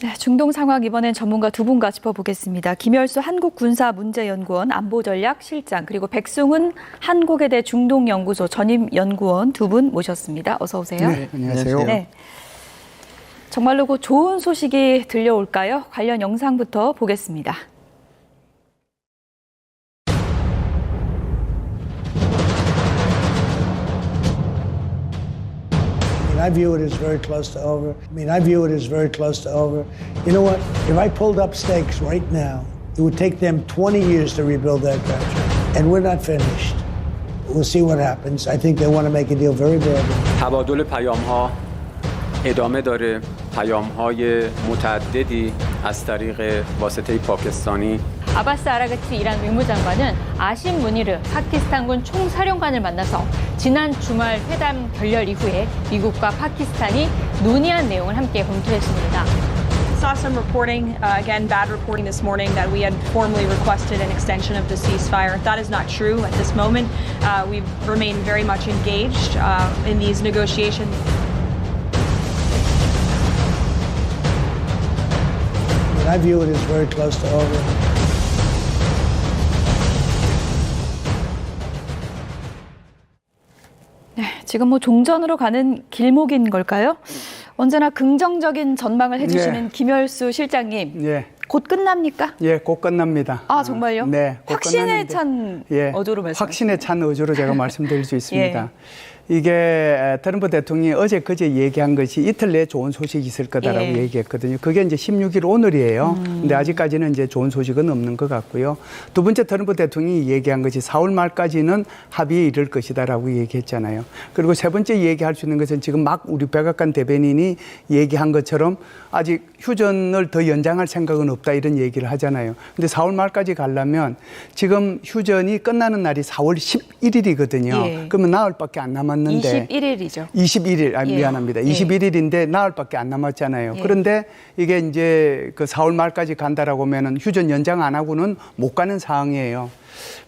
네, 중동 상황 이번엔 전문가 두 분과 짚어보겠습니다. 김열수 한국군사문제연구원 안보전략실장 그리고 백승훈 한국외대 중동연구소 전임연구원 두 분 모셨습니다. 어서 오세요. 네, 안녕하세요. 네, 정말로 그 좋은 소식이 들려올까요? 관련 영상부터 보겠습니다. I view it as very close to over. You know what? If I pulled up stakes right now, it would take them 20 years to rebuild that country. And we're not finished. We'll see what happens. I think they want to make a deal very badly. تبادل پیام‌ها ادامه داره. پیام‌های متعددی از طریق واسطه پاکستانی 아바스 아라가치 이란 외무장관은 아심 무니르 파키스탄군 총사령관을 만나서 지난 주말 회담 결렬 이후에 미국과 파키스탄이 논의한 내용을 함께 검토했습니다. Saw some reporting, again, bad reporting this morning that we had formally requested an extension of the ceasefire. That is not true at this moment. We've remained very much engaged in these negotiations. I view it as very close to over. 네, 지금 뭐 종전으로 가는 길목인 걸까요? 언제나 긍정적인 전망을 해주시는 네. 김열수 실장님. 예. 곧 끝납니까? 예, 곧 끝납니다. 아, 정말요? 네. 곧 확신에 끝나는데, 찬 예, 어조로 말씀하시죠. 확신에 찬 어조로 제가 말씀드릴 수 있습니다. 예. 이게 트럼프 대통령이 어제 그제 얘기한 것이 이틀 내에 좋은 소식이 있을 거다라고 예. 얘기했거든요. 그게 이제 16일 오늘이에요. 근데 아직까지는 이제 좋은 소식은 없는 것 같고요. 두 번째 트럼프 대통령이 얘기한 것이 4월 말까지는 합의에 이를 것이다라고 얘기했잖아요. 그리고 세 번째 얘기할 수 있는 것은 지금 막 우리 백악관 대변인이 얘기한 것처럼 아직 휴전을 더 연장할 생각은 없다 이런 얘기를 하잖아요. 근데 4월 말까지 가려면 지금 휴전이 끝나는 날이 4월 11일이거든요. 예. 그러면 나흘밖에 안 남았는데 21일이죠. 21일, 예. 미안합니다. 예. 21일인데 나흘밖에 안 남았잖아요. 예. 그런데 이게 이제 그 4월 말까지 간다라고 하면은 휴전 연장 안 하고는 못 가는 상황이에요.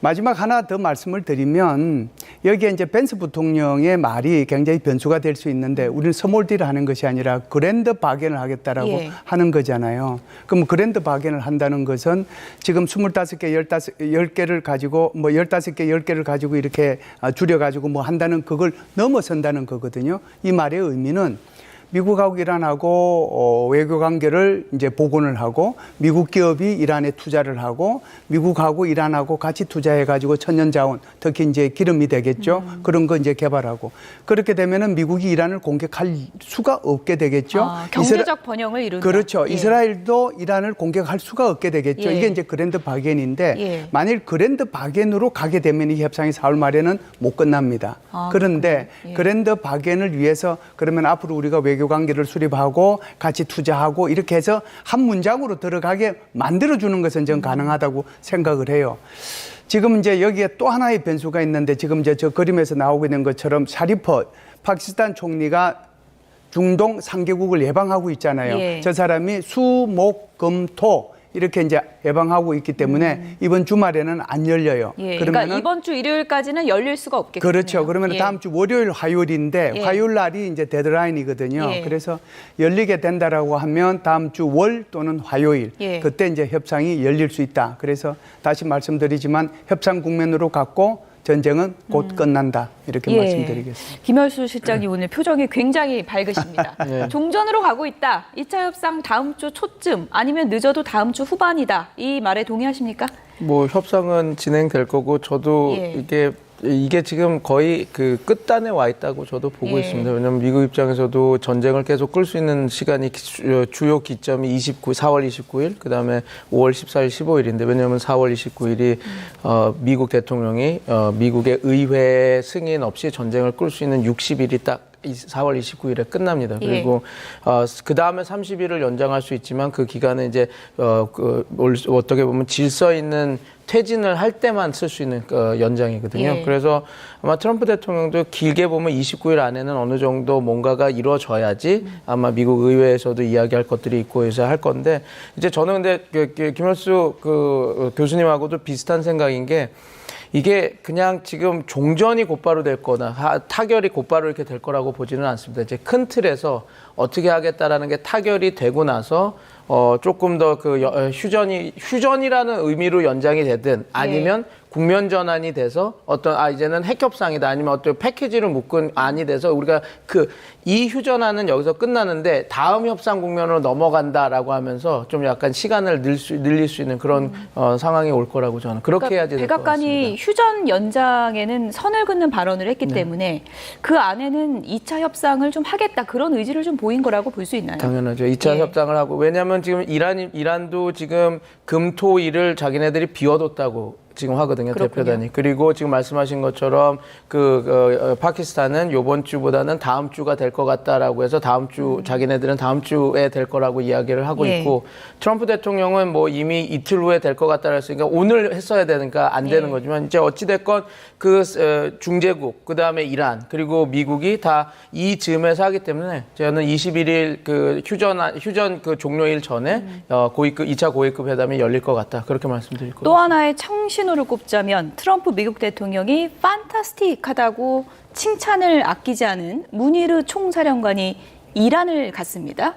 마지막 하나 더 말씀을 드리면 여기에 이제 벤스 부통령의 말이 굉장히 변수가 될 수 있는데 우리는 스몰딜을 하는 것이 아니라 그랜드 바겐을 하겠다라고 예. 하는 거잖아요. 그럼 그랜드 바겐을 한다는 것은 지금 25개, 10개를 가지고 뭐 15개, 10개를 가지고 이렇게 줄여가지고 뭐 한다는 그걸 넘어선다는 거거든요. 이 말의 의미는 미국하고 이란하고 외교 관계를 이제 복원을 하고 미국 기업이 이란에 투자를 하고 미국하고 이란하고 같이 투자해가지고 천연자원 특히 이제 기름이 되겠죠. 그런 거 이제 개발하고 그렇게 되면은 미국이 이란을 공격할 수가 없게 되겠죠. 아, 경제적 번영을 이룬다. 그렇죠. 예. 이스라엘도 이란을 공격할 수가 없게 되겠죠. 예. 이게 이제 그랜드 바겐인데 예. 만일 그랜드 바겐으로 가게 되면 이 협상이 4월 말에는 못 끝납니다. 아, 그런데 예. 그랜드 바겐을 위해서 그러면 앞으로 우리가 외교 관계를 수립하고 같이 투자하고 이렇게 해서 한 문장으로 들어가게 만들어주는 것은 저는 가능하다고 생각을 해요. 지금 이제 여기에 또 하나의 변수가 있는데 지금 이제 저 그림에서 나오고 있는 것처럼 샤리프 파키스탄 총리가 중동 3개국을 예방하고 있잖아요. 예. 저 사람이 수, 목, 금, 토 이렇게 이제 예방하고 있기 때문에 이번 주말에는 안 열려요. 예, 그러니까 이번 주 일요일까지는 열릴 수가 없겠군요. 그렇죠. 그러면 예. 다음 주 월요일, 화요일인데 예. 화요일 날이 이제 데드라인이거든요. 예. 그래서 열리게 된다라고 하면 다음 주 월 또는 화요일 예. 그때 이제 협상이 열릴 수 있다. 그래서 다시 말씀드리지만 협상 국면으로 갔고 전쟁은 곧 끝난다. 이렇게 예. 말씀드리겠습니다. 김열수 실장이 오늘 표정이 굉장히 밝으십니다. 종전으로 가고 있다. 2차 협상 다음 주 초쯤 아니면 늦어도 다음 주 후반이다. 이 말에 동의하십니까? 뭐 협상은 진행될 거고 저도 예. 이게 지금 거의 그 끝단에 와 있다고 저도 보고 예. 있습니다. 왜냐하면 미국 입장에서도 전쟁을 계속 끌 수 있는 시간이 주요 기점이 4월 29일, 그다음에 5월 14일, 15일인데 왜냐하면 4월 29일이 미국 대통령이 미국의 의회 승인 없이 전쟁을 끌 수 있는 60일이 딱 4월 29일에 끝납니다. 그리고 그 다음에 30일을 연장할 수 있지만 그 기간은 이제 어떻게 보면 질서 있는 퇴진을 할 때만 쓸 수 있는 연장이거든요. 예. 그래서 아마 트럼프 대통령도 길게 보면 29일 안에는 어느 정도 뭔가가 이루어져야지 아마 미국 의회에서도 이야기할 것들이 있고 해서 할 건데 이제 저는 근데 김열수 교수님하고도 비슷한 생각인 게 이게 그냥 지금 종전이 곧바로 될 거나 타결이 곧바로 이렇게 될 거라고 보지는 않습니다. 이제 큰 틀에서 어떻게 하겠다라는 게 타결이 되고 나서 조금 더 그 휴전이라는 의미로 연장이 되든 아니면 국면 전환이 돼서 어떤 이제는 핵 협상이다 아니면 어떤 패키지를 묶은 안이 돼서 우리가 이 휴전안은 여기서 끝나는데 다음 협상 국면으로 넘어간다라고 하면서 좀 약간 시간을 늘릴 수 있는 그런 상황이 올 거라고 저는 그렇게 해야지 될 것 같습니다. 백악관이 휴전 연장에는 선을 긋는 발언을 했기 때문에 그 안에는 2차 협상을 좀 하겠다 그런 의지를 좀 보인 거라고 볼 수 있나요? 당연하죠. 2차 협상을 하고 왜냐하면 지금 이란도 지금 금토일을 자기네들이 비워뒀다고 지금 하거든요. 그렇군요. 대표단이. 그리고 지금 말씀하신 것처럼 파키스탄은 이번 주보다는 다음 주가 될 것 같다라고 해서 다음 주 자기네들은 다음 주에 될 거라고 이야기를 하고 있고 트럼프 대통령은 뭐 이미 이틀 후에 될 것 같다고 했으니까 오늘 했어야 되니까 안 되는 거지만 이제 어찌 됐건 중재국 그다음에 이란 그리고 미국이 다 이 즈음에서 하기 때문에 저는 21일 휴전 종료일 전에 2차 고위급 회담이 열릴 것 같다. 그렇게 말씀드릴 거예요. 또 하나의 청신호를 꼽자면 트럼프 미국 대통령이 판타스틱하다고 칭찬을 아끼지 않은 무니르 총사령관이 이란을 갔습니다.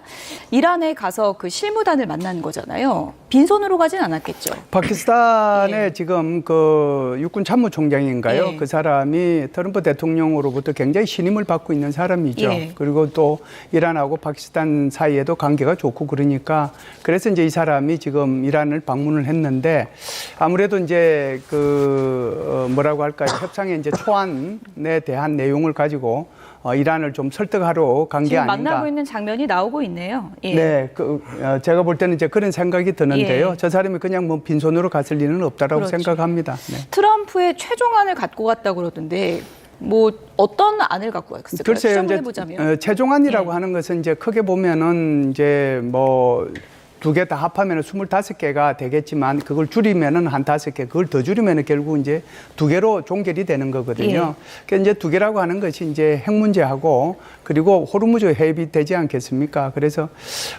이란에 가서 그 실무단을 만난 거잖아요. 빈손으로 가진 않았겠죠. 파키스탄의 지금 그 육군 참모총장인가요? 그 사람이 트럼프 대통령으로부터 굉장히 신임을 받고 있는 사람이죠. 그리고 또 이란하고 파키스탄 사이에도 관계가 좋고 그러니까 그래서 이제 이 사람이 지금 이란을 방문을 했는데 아무래도 이제 뭐라고 할까요? 협상의 이제 초안에 대한 내용을 가지고 이란을 좀 설득하러 간 게 아닌가. 지금 만나고 있는 장면이 나오고 있네요. 네, 제가 볼 때는 이제 그런 생각이 드는데요. 저 사람이 그냥 뭐 빈손으로 갔을 리는 없다라고 생각합니다. 네. 트럼프의 최종안을 갖고 갔다고 그러던데 뭐 어떤 안을 갖고 갔을까요? 글쎄요, 이제 보자면. 최종안이라고 하는 것은 이제 크게 보면은 이제 뭐 두 개 다 합하면 25개가 되겠지만 그걸 줄이면은 한 5개, 그걸 더 줄이면은 결국 이제 2개로 종결이 되는 거거든요. 그러니까 이제 2개라고 하는 것이 이제 핵 문제하고 그리고 호르무즈 해협이 되지 않겠습니까? 그래서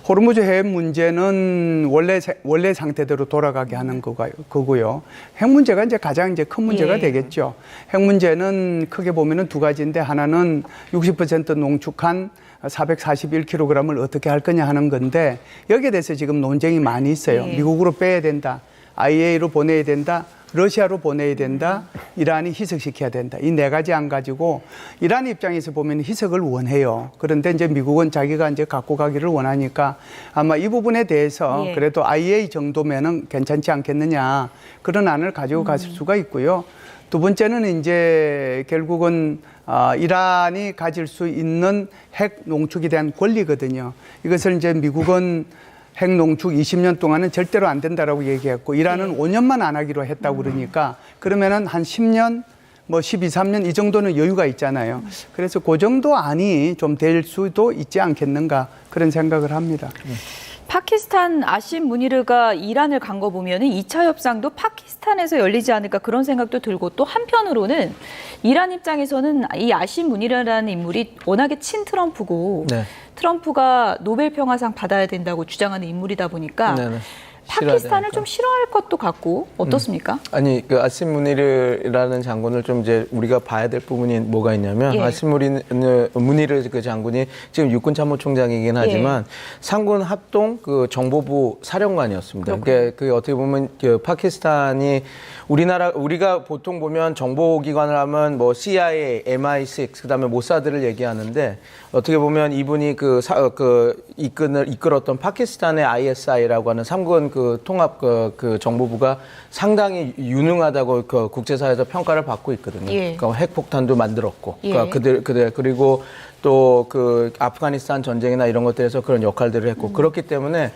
호르무즈 해협 문제는 원래 상태대로 돌아가게 하는 거고요. 핵 문제가 이제 가장 이제 큰 문제가 되겠죠. 핵 문제는 크게 보면은 두 가지인데 하나는 60% 농축한 441kg을 어떻게 할 거냐 하는 건데 여기에 대해서 지금 논쟁이 많이 있어요. 미국으로 빼야 된다. IAEA로 보내야 된다. 러시아로 보내야 된다. 이란이 희석시켜야 된다. 이 네 가지 안 가지고 이란 입장에서 보면 희석을 원해요. 그런데 이제 미국은 자기가 이제 갖고 가기를 원하니까 아마 이 부분에 대해서 그래도 IAEA 정도면은 괜찮지 않겠느냐. 그런 안을 가지고 갔을 수가 있고요. 두 번째는 이제 결국은 이란이 가질 수 있는 핵 농축에 대한 권리거든요. 이것을 이제 미국은 핵 농축 20년 동안은 절대로 안 된다라고 얘기했고 이란은 5년만 안 하기로 했다고 그러니까 그러면은 한 10년 뭐 12, 13년 이 정도는 여유가 있잖아요. 그래서 그 정도 안이 좀 될 수도 있지 않겠는가 그런 생각을 합니다. 파키스탄 아심 무니르가 이란을 간 거 보면은 2차 협상도 파키스탄에서 열리지 않을까 그런 생각도 들고 또 한편으로는 이란 입장에서는 이 아심 무니르라는 인물이 워낙에 친트럼프고 트럼프가 노벨 평화상 받아야 된다고 주장하는 인물이다 보니까 파키스탄을 좀 싫어할 것도 같고 어떻습니까? 아니 그 아심 무니르라는 장군을 좀 이제 우리가 봐야 될 부분이 뭐가 있냐면 아심 무니르 그 장군이 지금 육군참모총장이긴 하지만 상군 합동 그 정보부 사령관이었습니다. 그러니까 그 어떻게 보면 그 파키스탄이 우리가 보통 보면 정보기관을 하면 뭐 CIA, MI6 그다음에 모사드를 얘기하는데 어떻게 보면 이분이 이끌었던 파키스탄의 ISI라고 하는 3군 그 통합 그 정보부가 상당히 유능하다고 그 국제사회에서 평가를 받고 있거든요. 그러니까 핵폭탄도 만들었고, 그러니까 그리고 또 그 아프가니스탄 전쟁이나 이런 것들에서 그런 역할들을 했고 그렇기 때문에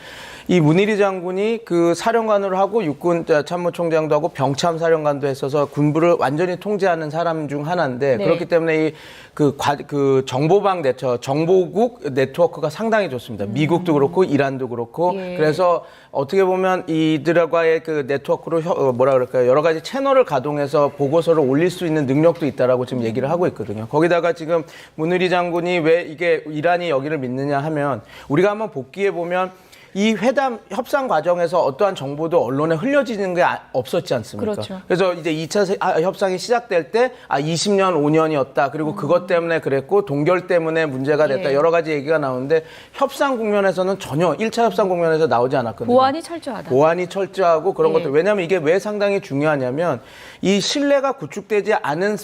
이 무니리 장군이 그 사령관으로 하고 육군 참모총장도 하고 병참 사령관도 했어서 군부를 완전히 통제하는 사람 중 하나인데 그렇기 때문에 그 정보방 정보국 네트워크가 상당히 좋습니다. 미국도 그렇고 이란도 그렇고 그래서 어떻게 보면 이들과의 그 네트워크로 뭐라 그럴까요? 여러 가지 채널을 가동해서 보고서를 올릴 수 있는 능력도 있다라고 지금 얘기를 하고 있거든요. 거기다가 지금 무니리 장군이 왜 이게 이란이 여기를 믿느냐 하면 우리가 한번 복귀해 보면 이 회담 협상 과정에서 어떠한 정보도 언론에 흘려지는 게 없었지 않습니까? 그렇죠. 그래서 이제 2차 협상이 시작될 때 20년, 5년이었다. 그리고 그것 때문에 그랬고 동결 때문에 문제가 됐다. 예. 여러 가지 얘기가 나오는데 협상 국면에서는 전혀 1차 협상 국면에서 나오지 않았거든요. 보안이 철저하다. 보안이 철저하고 그런 예. 것들. 왜냐하면 이게 왜 상당히 중요하냐면 이 신뢰가 구축되지 않은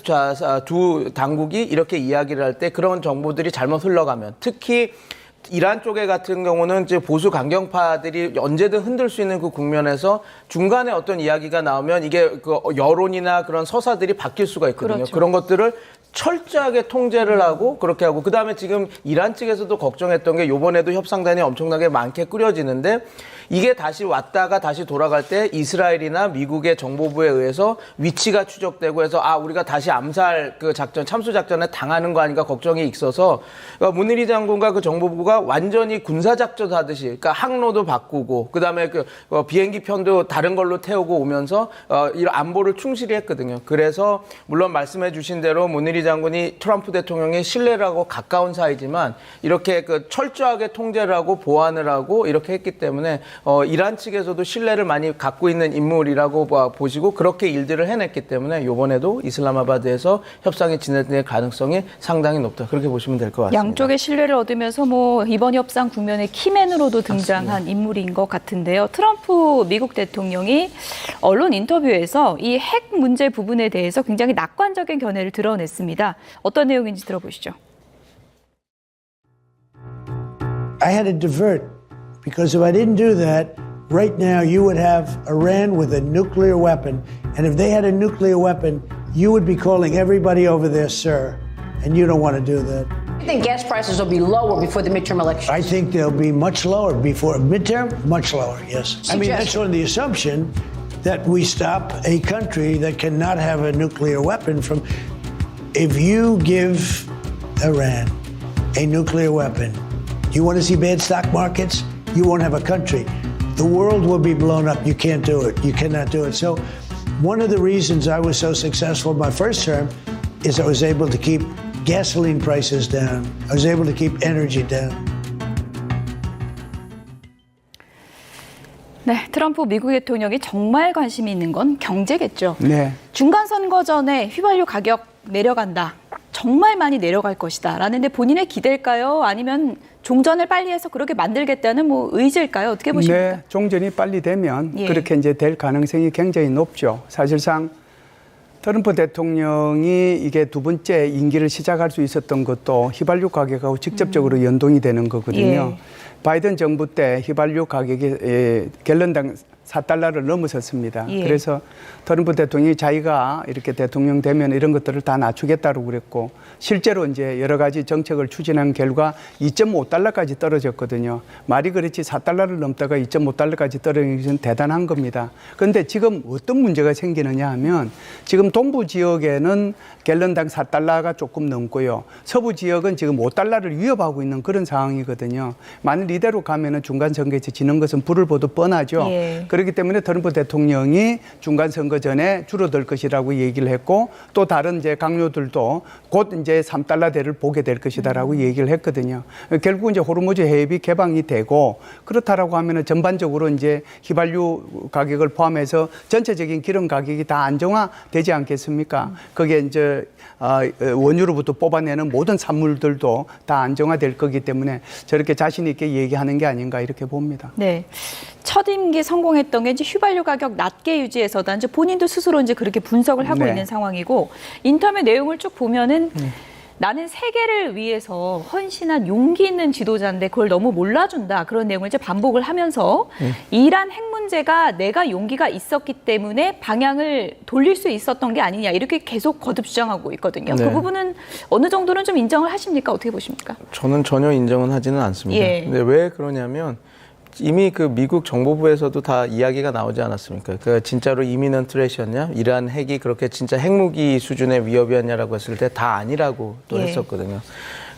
두 당국이 이렇게 이야기를 할 때 그런 정보들이 잘못 흘러가면 특히 이란 쪽에 같은 경우는 이제 보수 강경파들이 언제든 흔들 수 있는 그 국면에서 중간에 어떤 이야기가 나오면 이게 그 여론이나 그런 서사들이 바뀔 수가 있거든요. 그렇죠. 그런 것들을 철저하게 통제를 하고 그렇게 하고 그다음에 지금 이란 측에서도 걱정했던 게 이번에도 협상단이 엄청나게 많게 꾸려지는데 이게 다시 왔다가 다시 돌아갈 때 이스라엘이나 미국의 정보부에 의해서 위치가 추적되고 해서 우리가 다시 암살 그 작전 참수 작전에 당하는 거 아닌가 걱정이 있어서 그러니까 문희리 장군과 그 정보부가 완전히 군사 작전 하듯이 그러니까 항로도 바꾸고 그다음에 그 비행기 편도 다른 걸로 태우고 오면서 이런 안보를 충실히 했거든요. 그래서 물론 말씀해 주신 대로 문희리 장군이 트럼프 대통령의 신뢰를 하고 가까운 사이지만 이렇게 그 철저하게 통제를 하고 보완을 하고 이렇게 했기 때문에 이란 측에서도 신뢰를 많이 갖고 있는 인물이라고 보시고 그렇게 일들을 해냈기 때문에 이번에도 이슬라마바드에서 협상이 진행될 가능성이 상당히 높다. 그렇게 보시면 될 것 같습니다. 양쪽의 신뢰를 얻으면서 뭐 이번 협상 국면의 키맨으로도 등장한 인물인 것 같은데요. 트럼프 미국 대통령이 언론 인터뷰에서 이 핵 문제 부분에 대해서 굉장히 낙관적인 견해를 드러냈습니다. 어떤 내용인지 들어보시죠. I had to divert because if I didn't do that, right now you would have Iran with a nuclear weapon. And if they had a nuclear weapon, you would be calling everybody over there, sir. And you don't want to do that. I think gas prices will be lower before the midterm elections. I think they'll be much lower before midterm, much lower, yes. I mean, that's on the assumption that we stop a country that cannot have a nuclear weapon from. If you give Iran a nuclear weapon, you want to see bad stock markets? You won't have a country. The world will be blown up. You can't do it. You cannot do it. So one of the reasons I was so successful my first term is I was able to keep gasoline prices down. I was able to keep energy down. 네, 트럼프 미국 대통령이 정말 관심이 있는 건 경제겠죠. 네. 중간 선거 전에 휘발유 가격 내려간다. 정말 많이 내려갈 것이다. 라는데 본인의 기대일까요? 아니면 종전을 빨리 해서 그렇게 만들겠다는 뭐 의지일까요? 어떻게 보십니까? 네, 종전이 빨리 되면 예. 그렇게 이제 될 가능성이 굉장히 높죠. 사실상 트럼프 대통령이 이게 두 번째 임기를 시작할 수 있었던 것도 휘발유 가격하고 직접적으로 연동이 되는 거거든요. 예. 바이든 정부 때 휘발유 가격이 갤런당 4달러를 넘어섰습니다. 예. 그래서 트럼프 대통령이 자기가 이렇게 대통령 되면 이런 것들을 다 낮추겠다고 그랬고 실제로 이제 여러 가지 정책을 추진한 결과 2.5달러까지 떨어졌거든요. 말이 그렇지 4달러를 넘다가 2.5달러까지 떨어진 것은 대단한 겁니다. 그런데 지금 어떤 문제가 생기느냐 하면 지금 동부 지역에는 갤런당 4달러가 조금 넘고요. 서부 지역은 지금 5달러를 위협하고 있는 그런 상황이거든요. 만일 이대로 가면은 중간 선거에서 지는 것은 불을 보듯 뻔하죠. 예. 그렇기 때문에 트럼프 대통령이 중간 선거 전에 줄어들 것이라고 얘기를 했고 또 다른 이제 강요들도 곧 이제 3달러대를 보게 될 것이다라고 얘기를 했거든요. 결국 이제 호르무즈 해협이 개방이 되고 그렇다라고 하면은 전반적으로 이제 휘발유 가격을 포함해서 전체적인 기름 가격이 다 안정화되지 않겠습니까? 그게 이제 원유로부터 뽑아내는 모든 산물들도 다 안정화될 거기 때문에 저렇게 자신 있게 얘기하는 게 아닌가 이렇게 봅니다. 네. 첫 임기 성공했던 게 이제 휘발유 가격 낮게 유지해서다. 이제 본인도 스스로 이제 그렇게 분석을 하고 네. 있는 상황이고 인터뷰 내용을 쭉 보면은 나는 세계를 위해서 헌신한 용기 있는 지도자인데 그걸 너무 몰라준다. 그런 내용을 이제 반복을 하면서 이란 핵 문제가 내가 용기가 있었기 때문에 방향을 돌릴 수 있었던 게 아니냐. 이렇게 계속 거듭 주장하고 있거든요. 네. 그 부분은 어느 정도는 좀 인정을 하십니까? 어떻게 보십니까? 저는 전혀 인정은 하지는 않습니다. 예. 근데 왜 그러냐면 이미 그 미국 정보부에서도 다 이야기가 나오지 않았습니까? 그 진짜로 이미넌트 트레이트였냐? 이란 핵이 그렇게 진짜 핵무기 수준의 위협이었냐라고 했을 때 다 아니라고 또 예. 했었거든요.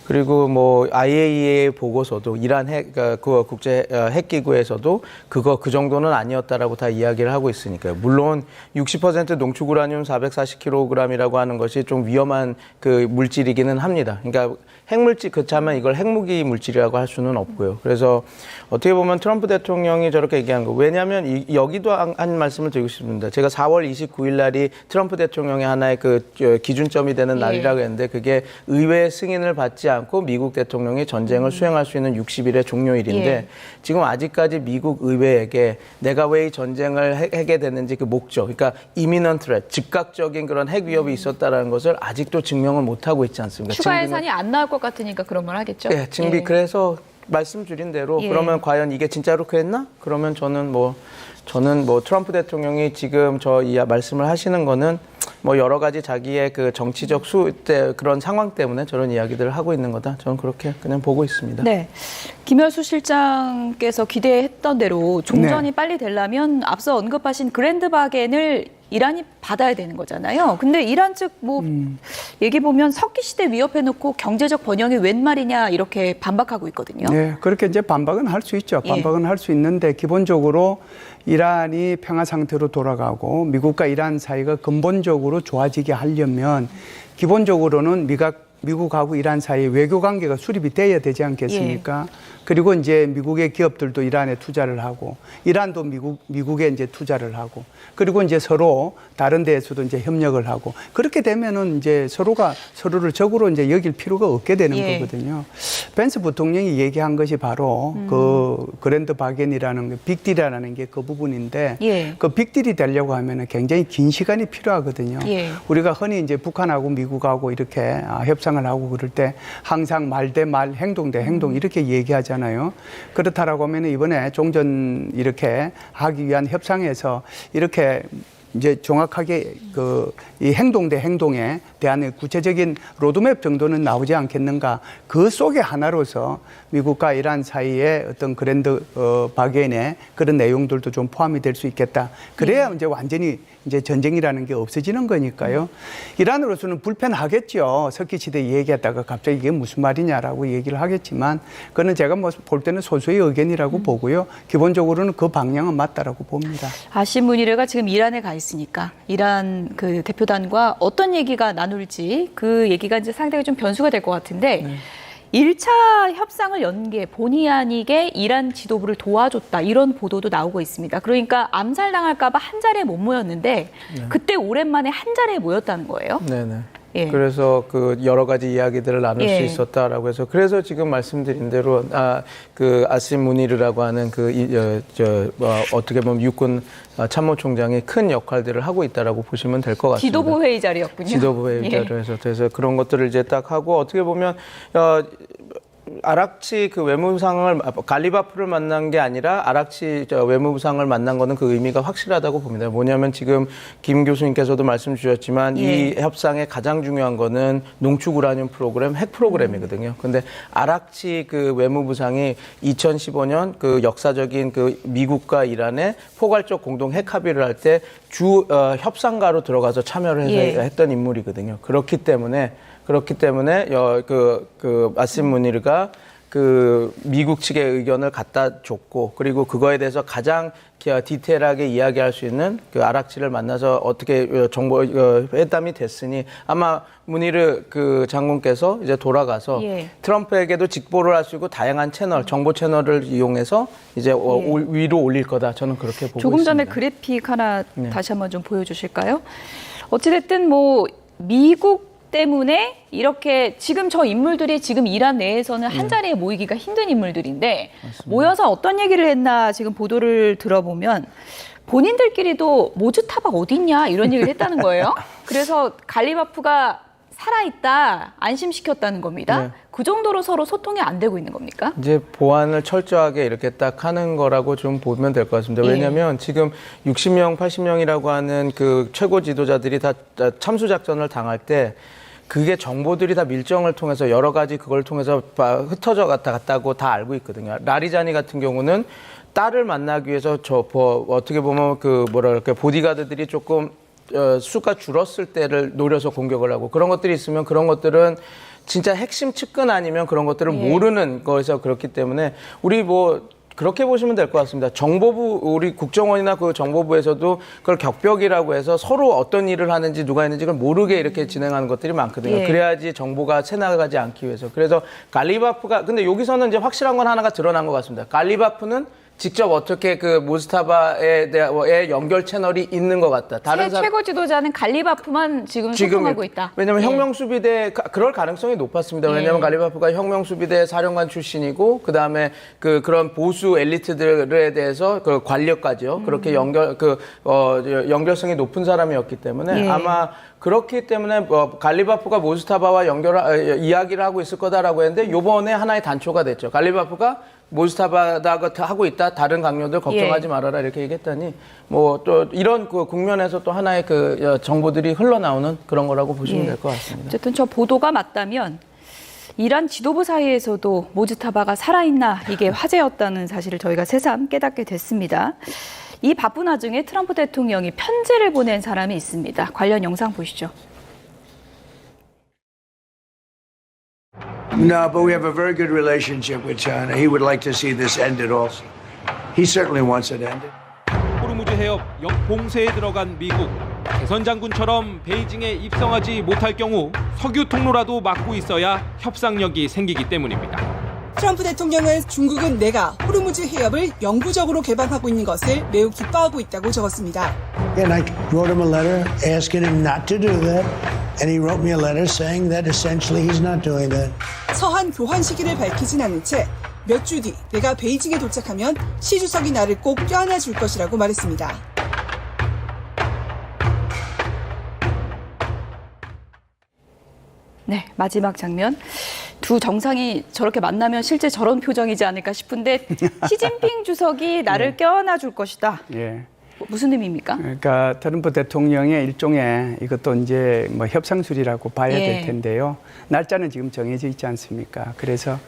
그리고 뭐 IAEA 보고서도 이란 핵, 그 국제 핵기구에서도 그 정도는 아니었다라고 다 이야기를 하고 있으니까요. 물론 60% 농축 우라늄 440kg이라고 하는 것이 좀 위험한 그 물질이기는 합니다. 그러니까 핵물질 그렇다면 이걸 핵무기 물질이라고 할 수는 없고요. 그래서 어떻게 보면 트럼프 대통령이 저렇게 얘기한 거 왜냐하면 여기도 한 말씀을 드리고 싶습니다. 제가 4월 29일 날이 트럼프 대통령의 하나의 그 기준점이 되는 날이라고 했는데 그게 의회의 승인을 받지 않고 미국 대통령이 전쟁을 수행할 수 있는 60일의 종료일인데 지금 아직까지 미국 의회에게 내가 왜 이 전쟁을 하게 됐는지 그 목적, 그러니까 imminent threat, 즉각적인 그런 핵 위협이 있었다라는 것을 아직도 증명을 못 하고 있지 않습니까? 추가 예산이 안 나올 것 같으니까 그런 말 하겠죠. 네, 증비 그래서 말씀드린 대로 그러면 과연 이게 진짜로 그랬나? 그러면 저는 뭐 트럼프 대통령이 지금 이 말씀을 하시는 거는 뭐 여러 가지 자기의 그 정치적 그런 상황 때문에 저런 이야기들을 하고 있는 거다. 저는 그렇게 그냥 보고 있습니다. 네. 김열수 실장께서 기대했던 대로 종전이 빨리 되려면 앞서 언급하신 그랜드 바겐을 이란이 받아야 되는 거잖아요. 근데 이란 측 얘기 보면 석기 시대 위협해놓고 경제적 번영이 웬 말이냐 이렇게 반박하고 있거든요. 네, 그렇게 이제 반박은 할 수 있죠. 반박은 할 수 있는데 기본적으로 이란이 평화 상태로 돌아가고 미국과 이란 사이가 근본적으로 좋아지게 하려면 기본적으로는 미국하고 이란 사이 외교 관계가 수립이 돼야 되지 않겠습니까? 그리고 이제 미국의 기업들도 이란에 투자를 하고 이란도 미국에 이제 투자를 하고 그리고 이제 서로 다른 데에서도 이제 협력을 하고 그렇게 되면은 이제 서로가 서로를 적으로 이제 여길 필요가 없게 되는 거거든요. 벤스 부통령이 얘기한 것이 바로 그 그랜드 바겐이라는 빅딜이라는 게 그 부분인데 그 빅딜이 되려고 하면은 굉장히 긴 시간이 필요하거든요. 우리가 흔히 이제 북한하고 미국하고 이렇게 협상을 하고 그럴 때 항상 말 대 말, 행동 대 행동 이렇게 얘기하잖아요. 그렇다라고 하면 이번에 종전 이렇게 하기 위한 협상에서 이렇게 이제 정확하게 이 행동 대 행동에 대한 구체적인 로드맵 정도는 나오지 않겠는가. 그 속의 하나로서 미국과 이란 사이의 어떤 그랜드 바겐의 그런 내용들도 좀 포함이 될 수 있겠다. 그래야 이제 완전히 이제 전쟁이라는 게 없어지는 거니까요. 이란으로서는 불편하겠죠. 석기 시대 얘기했다가 갑자기 이게 무슨 말이냐라고 얘기를 하겠지만 그거는 제가 뭐 볼 때는 소수의 의견이라고 보고요. 기본적으로는 그 방향은 맞다라고 봅니다. 아심 무니르가 지금 이란에 가 있으니까 이란 그 대표단과 어떤 얘기가 나눌지 그 얘기가 이제 상당히 좀 변수가 될 것 같은데 1차 협상을 연 게 본의 아니게 이란 지도부를 도와줬다 이런 보도도 나오고 있습니다. 그러니까 암살당할까 봐 한 자리에 못 모였는데 그때 오랜만에 한 자리에 모였다는 거예요. 네네. 그래서 그 여러 가지 이야기들을 나눌 수 있었다라고 해서 그래서 지금 말씀드린 대로 그 아심 무니르라고 하는 어떻게 보면 육군 참모총장이 큰 역할들을 하고 있다라고 보시면 될 것 같습니다. 지도부 회의 자리였군요. 지도부 회의 자리에서 그래서 그런 것들을 이제 딱 하고 어떻게 보면 아락치 그 외무상을 갈리바프를 만난 게 아니라 아락치 외무상을 만난 거는 그 의미가 확실하다고 봅니다. 뭐냐면 지금 김 교수님께서도 말씀 주셨지만 이 협상의 가장 중요한 거는 농축 우라늄 프로그램, 핵 프로그램이거든요. 근데 아락치 그 외무부상이 2015년 그 역사적인 그 미국과 이란의 포괄적 공동 핵 합의를 할 때 협상가로 들어가서 참여를 해서 했던 인물이거든요. 그렇기 때문에 아심 무니르가 그 미국 측의 의견을 갖다 줬고 그리고 그거에 대해서 가장 디테일하게 이야기할 수 있는 그 아락치를 만나서 어떻게 정보 회담이 됐으니 아마 무니르 그 장군께서 이제 돌아가서 트럼프에게도 직보를 할 수 있고 다양한 채널, 정보 채널을 이용해서 이제 위로 올릴 거다. 저는 그렇게 보고 조금 있습니다. 전에 그래픽 하나 다시 한번 좀 보여주실까요? 어찌됐든 뭐 미국 때문에 이렇게 지금 저 인물들이 지금 이란 내에서는 한 자리에 모이기가 힘든 인물들인데 모여서 어떤 얘기를 했나 지금 보도를 들어보면 본인들끼리도 모주 타박 어딨냐 이런 얘기를 했다는 거예요. 그래서 갈리바프가 살아있다 안심시켰다는 겁니다. 그 정도로 서로 소통이 안 되고 있는 겁니까? 이제 보안을 철저하게 이렇게 딱 하는 거라고 좀 보면 될 것 같습니다. 왜냐하면 지금 60명, 80명이라고 하는 그 최고 지도자들이 다 참수작전을 당할 때 그게 정보들이 다 밀정을 통해서 여러 가지 그걸 통해서 흩어져 갔다고 다 알고 있거든요. 라리자니 같은 경우는 딸을 만나기 위해서 어떻게 보면 보디가드들이 조금 수가 줄었을 때를 노려서 공격을 하고 그런 것들이 있으면 그런 것들은 진짜 핵심 측근 아니면 그런 것들을 모르는 거에서 그렇기 때문에 우리 그렇게 보시면 될 것 같습니다. 정보부, 우리 국정원이나 그 정보부에서도 그걸 격벽이라고 해서 서로 어떤 일을 하는지 누가 했는지 그걸 모르게 이렇게 진행하는 것들이 많거든요. 예. 그래야지 정보가 새나가지 않기 위해서. 그래서 갈리바프가, 근데 여기서는 이제 확실한 건 하나가 드러난 것 같습니다. 갈리바프는 직접 어떻게 그 모스타바에 대한 연결 채널이 있는 것 같다. 새 최고 지도자는 갈리바프만 지금 소통하고 있다. 왜냐하면 예. 혁명수비대 그럴 가능성이 높았습니다. 왜냐하면 갈리바프가 혁명수비대 사령관 출신이고 그다음에 그런 보수 엘리트들에 대해서 그 관력까지요. 그렇게 연결성이 높은 사람이었기 때문에 예. 아마 그렇기 때문에 갈리바프가 모스타바와 이야기를 하고 있을 거다라고 했는데 요번에 하나의 단초가 됐죠. 갈리바프가 모스타바가 하고 있다. 다른 강요들 걱정하지 예. 말아라 이렇게 얘기했더니 뭐 또 이런 그 국면에서 또 하나의 그 정보들이 흘러나오는 그런 거라고 보시면 예. 될 것 같습니다. 어쨌든 저 보도가 맞다면 이란 지도부 사이에서도 모즈타바가 살아있나 이게 화제였다는 사실을 저희가 새삼 깨닫게 됐습니다. 이 바쁜 와중에 트럼프 대통령이 편지를 보낸 사람이 있습니다. 관련 영상 보시죠. No, but we have a very good relationship with China. He would like to see this ended also. He certainly wants it ended. 호르무즈 해협 봉쇄에 들어간 미국. 대선 장군처럼 베이징에 입성하지 못할 경우 석유 통로라도 막고 있어야 협상력이 생기기 때문입니다. 트럼프 대통령은 중국은 내가 호르무즈 해협을 영구적으로 개방하고 있는 것을 매우 기뻐하고 있다고 적었습니다. And I wrote him a letter asking him not to do that. And he wrote me a letter saying that essentially he's not doing that. 서한 교환 시기를 밝히진 않은 채 몇 주 뒤 내가 베이징에 도착하면 시 주석이 나를 꼭 껴안아 줄 것이라고 말했습니다. 네, 마지막 장면. 두 정상이 저렇게 만나면 실제 저런 표정이지 않을까 싶은데 시진핑 주석이 나를 껴안아 줄 것이다. 예. 무슨 의미입니까? 그러니까 트럼프 대통령의 일종의 이것도 이제 뭐 협상술이라고 봐야 예. 될 텐데요. 날짜는 지금 정해져 있지 않습니까? 그래서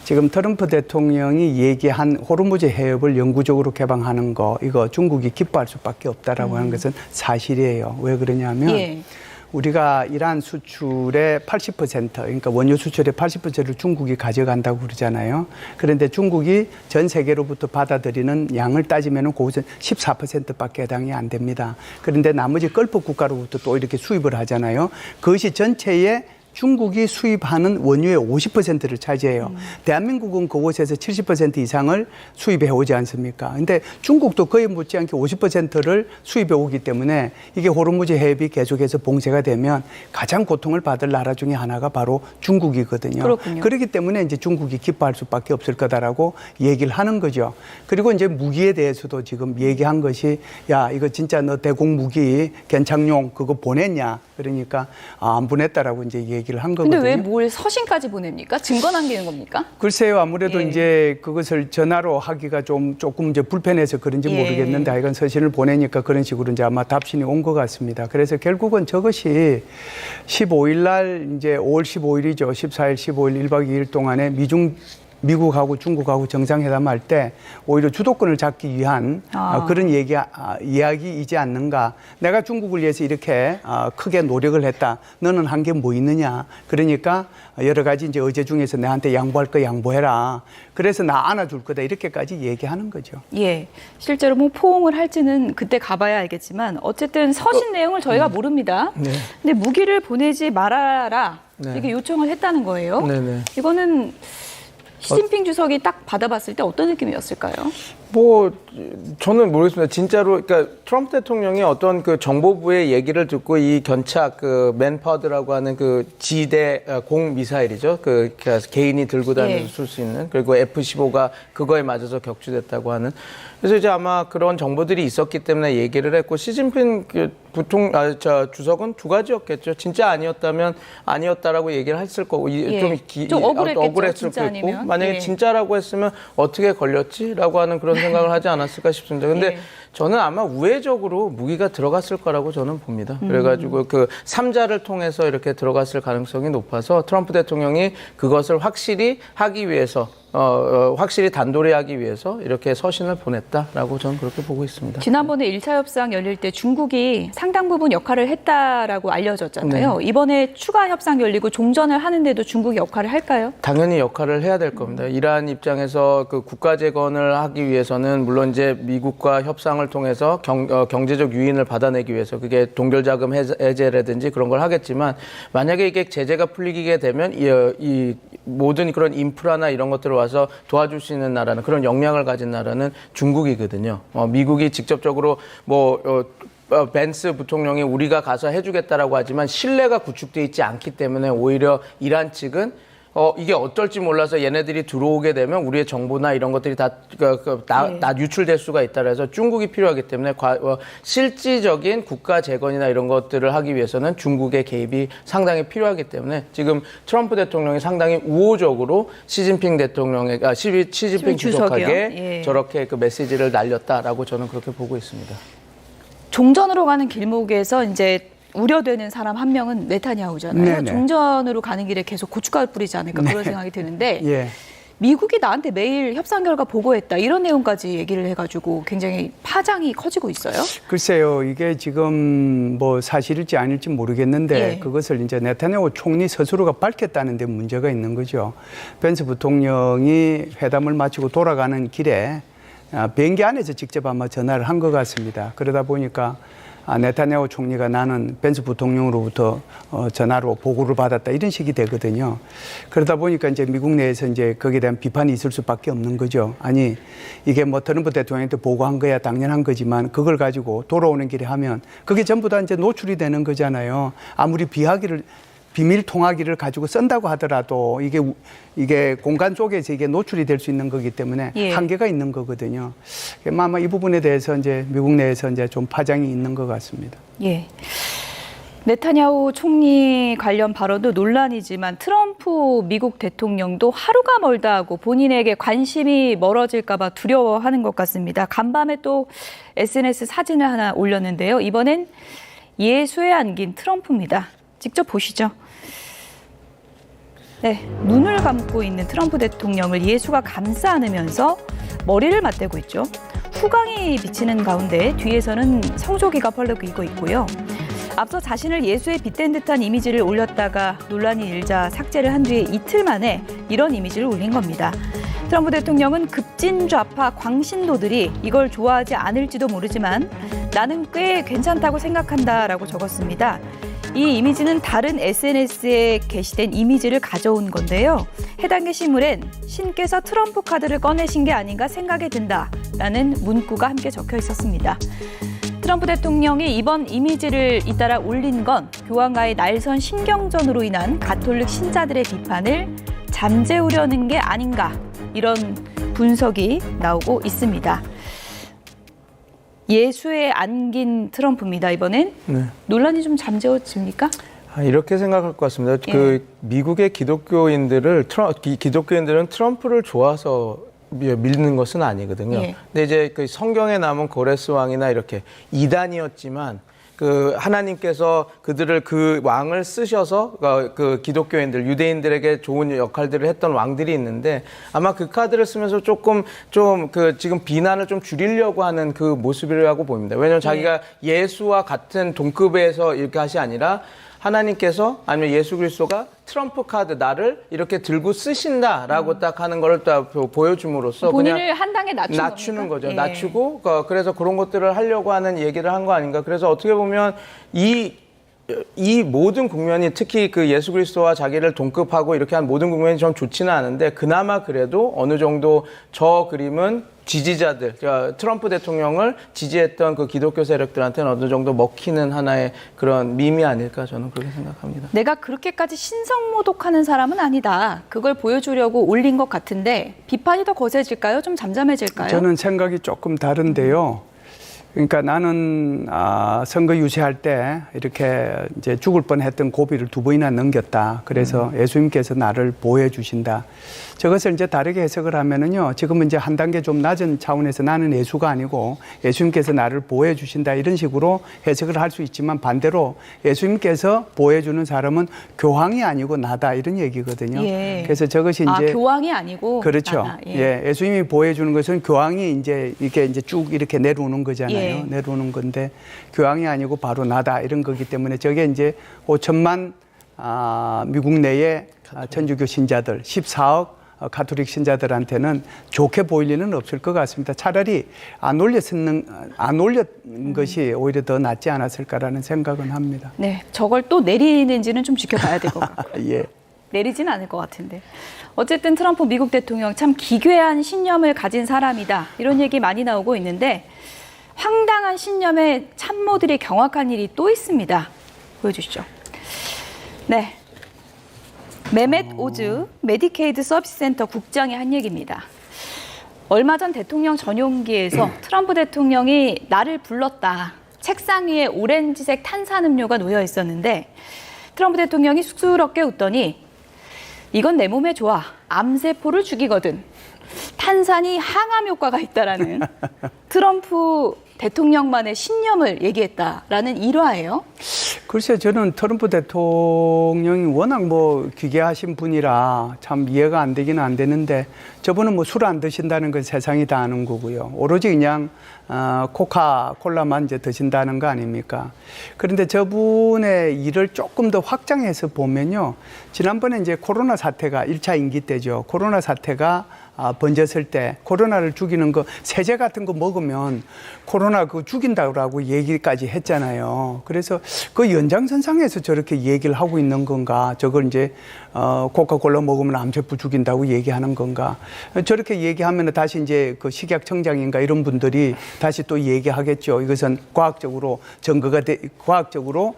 지금 트럼프 대통령이 얘기한 호르무즈 해협을 영구적으로 개방하는 거 이거 중국이 기뻐할 수밖에 없다라고 하는 것은 사실이에요. 왜 그러냐면 예. 우리가 이란 수출의 80% 그러니까 원유 수출의 80%를 중국이 가져간다고 그러잖아요. 그런데 중국이 전 세계로부터 받아들이는 양을 따지면 그것은 14%밖에 해당이 안 됩니다. 그런데 나머지 걸프 국가로부터 또 이렇게 수입을 하잖아요. 그것이 전체의 중국이 수입하는 원유의 50%를 차지해요. 대한민국은 그곳에서 70% 이상을 수입해 오지 않습니까? 근데 중국도 거의 못지않게 50%를 수입해 오기 때문에 이게 호르무즈 해협이 계속해서 봉쇄가 되면 가장 고통을 받을 나라 중에 하나가 바로 중국이거든요. 그렇군요. 그렇기 때문에 이제 중국이 기뻐할 수밖에 없을 거다라고 얘기를 하는 거죠. 그리고 이제 무기에 대해서도 지금 얘기한 것이 야, 이거 진짜 너 대공 무기 견착용 그거 보냈냐? 그러니까 안 보냈다라고 이제 얘기를 한 거거든요. 근데 왜 뭘 서신까지 보냅니까? 증거 남기는 겁니까? 글쎄요, 아무래도 예. 이제 그것을 전화로 하기가 조금 이제 불편해서 그런지 예. 모르겠는데 하여간 서신을 보내니까 그런 식으로 이제 아마 답신이 온 것 같습니다. 그래서 결국은 저것이 15일 날 이제 5월 15일이죠. 14일, 15일 1박 2일 동안에 미국하고 중국하고 정상회담할 때 오히려 주도권을 잡기 위한 그런 이야기이지 않는가. 내가 중국을 위해서 이렇게 크게 노력을 했다. 너는 한 게 뭐 있느냐. 그러니까 여러 가지 이제 의제 중에서 내한테 양보할 거 양보해라. 그래서 나 안아줄 거다. 이렇게까지 얘기하는 거죠. 예. 실제로 뭐 포옹을 할지는 그때 가봐야 알겠지만 어쨌든 서신 내용을 저희가 모릅니다. 네. 근데 무기를 보내지 말아라. 네. 이렇게 요청을 했다는 거예요. 네네. 이거는 시진핑 주석이 딱 받아봤을 때 어떤 느낌이었을까요? 뭐 저는 모르겠습니다. 진짜로 그러니까 트럼프 대통령이 어떤 그 정보부의 얘기를 듣고 이 견착 그 맨파드라고 하는 그 지대 공 미사일이죠. 그 개인이 들고 다니면서 예. 쏠 수 있는 그리고 F-15가 그거에 맞아서 격추됐다고 하는. 그래서 이제 아마 그런 정보들이 있었기 때문에 얘기를 했고 시진핑 주석은 두 가지였겠죠. 진짜 아니었다면 아니었다라고 얘기를 했을 거고 예. 좀 억울했겠죠, 진짜 거고 아니면. 만약에 예. 진짜라고 했으면 어떻게 걸렸지라고 하는 그런 생각을 하지 않았을까 싶습니다. 근데 예. 저는 아마 우회적으로 무기가 들어갔을 거라고 저는 봅니다. 그래가지고 그 3자를 통해서 이렇게 들어갔을 가능성이 높아서 트럼프 대통령이 그것을 확실히 하기 위해서 확실히 단도리하기 위해서 이렇게 서신을 보냈다라고 저는 그렇게 보고 있습니다. 지난번에 1차 협상 열릴 때 중국이 상당 부분 역할을 했다라고 알려졌잖아요. 네. 이번에 추가 협상 열리고 종전을 하는데도 중국이 역할을 할까요? 당연히 역할을 해야 될 겁니다. 이란 입장에서 그 국가 재건을 하기 위해서는 물론 이제 미국과 협상을 통해서 경제적 유인을 받아내기 위해서 그게 동결자금 해제라든지 그런 걸 하겠지만 만약에 이게 제재가 풀리게 되면 이 모든 그런 인프라나 이런 것들을 와서 도와줄 수 있는 나라는 그런 역량을 가진 나라는 중국이거든요. 미국이 직접적으로 벤스 부통령이 우리가 가서 해주겠다라고 하지만 신뢰가 구축돼 있지 않기 때문에 오히려 이란 측은 이게 어떨지 몰라서 얘네들이 들어오게 되면 우리의 정보나 이런 것들이 다 유출될 수가 있다 그래서 중국이 필요하기 때문에 실질적인 국가 재건이나 이런 것들을 하기 위해서는 중국의 개입이 상당히 필요하기 때문에 지금 트럼프 대통령이 상당히 우호적으로 시진핑 주석에게 저렇게 그 메시지를 날렸다라고 저는 그렇게 보고 있습니다. 종전으로 가는 길목에서 이제 우려되는 사람 한 명은 네타냐후잖아요. 네네. 종전으로 가는 길에 계속 고춧가루 뿌리지 않을까 그런 생각이 드는데 예. 미국이 나한테 매일 협상 결과 보고했다 이런 내용까지 얘기를 해가지고 굉장히 파장이 커지고 있어요. 글쎄요, 이게 지금 뭐 사실일지 아닐지 모르겠는데 예. 그것을 이제 네타냐후 총리 스스로가 밝혔다는 데 문제가 있는 거죠. 벤스 부통령이 회담을 마치고 돌아가는 길에 비행기 안에서 직접 아마 전화를 한 것 같습니다. 그러다 보니까 네타냐후 총리가 나는 벤스 부통령으로부터 전화로 보고를 받았다 이런 식이 되거든요. 그러다 보니까 이제 미국 내에서 이제 거기에 대한 비판이 있을 수밖에 없는 거죠. 아니 이게 뭐 트럼프 대통령한테 보고한 거야 당연한 거지만 그걸 가지고 돌아오는 길에 하면 그게 전부 다 이제 노출이 되는 거잖아요. 아무리 비밀 통화기를 가지고 쓴다고 하더라도 이게 공간 속에서 이게 노출이 될 수 있는 거기 때문에 예. 한계가 있는 거거든요. 아마 이 부분에 대해서 이제 미국 내에서 이제 좀 파장이 있는 것 같습니다. 예. 네타냐후 총리 관련 발언도 논란이지만 트럼프 미국 대통령도 하루가 멀다 하고 본인에게 관심이 멀어질까 봐 두려워하는 것 같습니다. 간밤에 또 SNS 사진을 하나 올렸는데요. 이번엔 예수에 안긴 트럼프입니다. 직접 보시죠. 네, 눈을 감고 있는 트럼프 대통령을 예수가 감싸 안으면서 머리를 맞대고 있죠. 후광이 비치는 가운데 뒤에서는 성조기가 펄럭이고 있고요. 앞서 자신을 예수에 빗댄 듯한 이미지를 올렸다가 논란이 일자 삭제를 한 뒤에 이틀 만에 이런 이미지를 올린 겁니다. 트럼프 대통령은 급진 좌파 광신도들이 이걸 좋아하지 않을지도 모르지만 나는 꽤 괜찮다고 생각한다라고 적었습니다. 이 이미지는 다른 SNS에 게시된 이미지를 가져온 건데요. 해당 게시물엔 신께서 트럼프 카드를 꺼내신 게 아닌가 생각이 든다라는 문구가 함께 적혀 있었습니다. 트럼프 대통령이 이번 이미지를 잇따라 올린 건 교황과의 날선 신경전으로 인한 가톨릭 신자들의 비판을 잠재우려는 게 아닌가 이런 분석이 나오고 있습니다. 예수에 안긴 트럼프입니다. 이번엔 네. 논란이 좀 잠재워집니까? 이렇게 생각할 것 같습니다. 예. 그 미국의 기독교인들은 트럼프를 좋아서 믿는 것은 아니거든요. 예. 근데 이제 그 성경에 남은 고레스 왕이나 이렇게 이단이었지만 그 하나님께서 그들을 그 왕을 쓰셔서 그 기독교인들 유대인들에게 좋은 역할들을 했던 왕들이 있는데 아마 그 카드를 쓰면서 조금 좀 그 지금 비난을 좀 줄이려고 하는 그 모습이라고 보입니다. 왜냐하면 자기가 예수와 같은 동급에서 이렇게 하시 아니라 하나님께서 아니면 예수 그리스도가 트럼프 카드 나를 이렇게 들고 쓰신다라고 딱 하는 걸 딱 보여줌으로써 본인을 그냥 한 단계 낮추는 거죠. 예. 낮추고 그래서 그런 것들을 하려고 하는 얘기를 한 거 아닌가. 그래서 어떻게 보면 이 모든 국면이 특히 그 예수 그리스도와 자기를 동급하고 이렇게 한 모든 국면이 좀 좋지는 않은데 그나마 그래도 어느 정도 저 그림은 지지자들, 트럼프 대통령을 지지했던 그 기독교 세력들한테는 어느 정도 먹히는 하나의 그런 밈이 아닐까 저는 그렇게 생각합니다. 내가 그렇게까지 신성모독하는 사람은 아니다. 그걸 보여주려고 올린 것 같은데 비판이 더 거세질까요? 좀 잠잠해질까요? 저는 생각이 조금 다른데요. 그러니까 나는 선거 유세할 때 이렇게 이제 죽을 뻔했던 고비를 2번이나 넘겼다. 그래서 예수님께서 나를 보호해 주신다. 저것을 이제 다르게 해석을 하면은요. 지금은 이제 한 단계 좀 낮은 차원에서 나는 예수가 아니고 예수님께서 나를 보호해 주신다 이런 식으로 해석을 할 수 있지만 반대로 예수님께서 보호해 주는 사람은 교황이 아니고 나다 이런 얘기거든요. 예. 그래서 저것이 이제 교황이 아니고 그렇죠. 나다. 예. 예수님이 보호해 주는 것은 교황이 이제 이게 이제 쭉 이렇게 내려오는 거잖아요. 예. 내려오는 건데 교황이 아니고 바로 나다 이런 거기 때문에 저게 이제 5천만 미국 내의 천주교 신자들 14억 가톨릭 신자들한테는 좋게 보일 리는 없을 것 같습니다. 차라리 안 올렸는 것이 오히려 더 낫지 않았을까라는 생각은 합니다. 네, 저걸 또 내리는지는 좀 지켜봐야 될 것 같고요. 예. 내리진 않을 것 같은데. 어쨌든 트럼프 미국 대통령 참 기괴한 신념을 가진 사람이다. 이런 얘기 많이 나오고 있는데 황당한 신념의 참모들이 경악한 일이 또 있습니다. 보여주시죠. 네. 메멧 오즈 메디케이드 서비스 센터 국장이 한 얘기입니다. 얼마 전 대통령 전용기에서 트럼프 대통령이 나를 불렀다. 책상 위에 오렌지색 탄산음료가 놓여 있었는데 트럼프 대통령이 쑥스럽게 웃더니 이건 내 몸에 좋아. 암세포를 죽이거든. 탄산이 항암 효과가 있다라는 트럼프 대통령만의 신념을 얘기했다라는 일화예요. 글쎄 저는 트럼프 대통령이 워낙 뭐 기괴하신 분이라 참 이해가 안 되기는 안 되는데 저분은 뭐 술 안 드신다는 건 세상이 다 아는 거고요. 오로지 그냥 코카콜라만 이제 드신다는 거 아닙니까? 그런데 저분의 일을 조금 더 확장해서 보면요. 지난번에 이제 코로나 사태가 1차 임기 때죠. 코로나 사태가 번졌을 때 코로나를 죽이는 거 세제 같은 거 먹으면 코로나 그거 죽인다고 얘기까지 했잖아요. 그래서 그 연장선상에서 저렇게 얘기를 하고 있는 건가? 저걸 이제 코카콜라 먹으면 암세포 죽인다고 얘기하는 건가? 저렇게 얘기하면 다시 이제 그 식약청장인가 이런 분들이 다시 또 얘기하겠죠. 이것은 과학적으로 과학적으로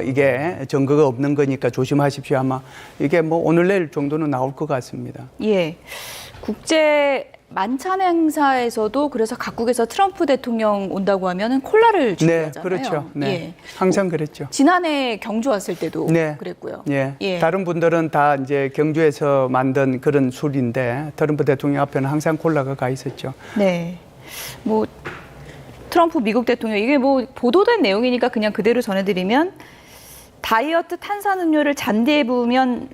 이게 증거가 없는 거니까 조심하십시오. 아마 이게 뭐 오늘 내일 정도는 나올 것 같습니다. 예. 국제 만찬 행사에서도 그래서 각국에서 트럼프 대통령 온다고 하면은 콜라를 주고 네, 하잖아요. 그렇죠. 네. 예. 항상 그랬죠. 지난해 경주 왔을 때도 네. 그랬고요. 예. 예. 다른 분들은 다 이제 경주에서 만든 그런 술인데 트럼프 대통령 앞에는 항상 콜라가 가 있었죠. 네. 뭐 트럼프 미국 대통령 이게 뭐 보도된 내용이니까 그냥 그대로 전해드리면 다이어트 탄산음료를 잔디에 부으면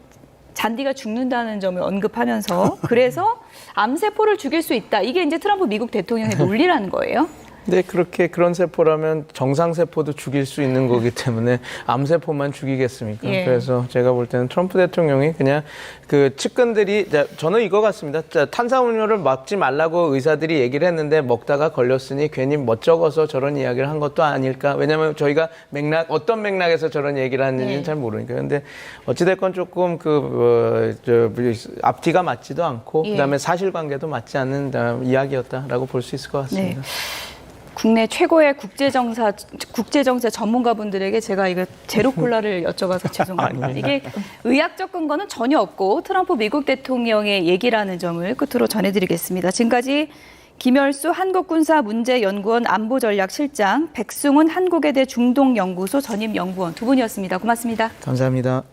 잔디가 죽는다는 점을 언급하면서 그래서 암세포를 죽일 수 있다. 이게 이제 트럼프 미국 대통령의 논리라는 거예요. 네, 그런 세포라면 정상세포도 죽일 수 있는 거기 때문에 암세포만 죽이겠습니까? 예. 그래서 제가 볼 때는 트럼프 대통령이 그냥 그 측근들이, 저는 이거 같습니다. 탄산음료를 먹지 말라고 의사들이 얘기를 했는데 먹다가 걸렸으니 괜히 멋쩍어서 저런 이야기를 한 것도 아닐까. 왜냐하면 저희가 어떤 맥락에서 저런 얘기를 하는지는 예. 잘 모르니까. 근데 어찌됐건 조금 앞뒤가 맞지도 않고 예. 그다음에 사실관계도 맞지 않는 이야기였다라고 볼 수 있을 것 같습니다. 네. 국내 최고의 국제정세 전문가분들에게 제가 이거 제로콜라를 여쭤봐서 죄송합니다. 이게 의학적 근거는 전혀 없고 트럼프 미국 대통령의 얘기라는 점을 끝으로 전해드리겠습니다. 지금까지 김열수 한국군사문제연구원 안보전략실장, 백승훈 한국외대 중동연구소 전임연구원 두 분이었습니다. 고맙습니다. 감사합니다.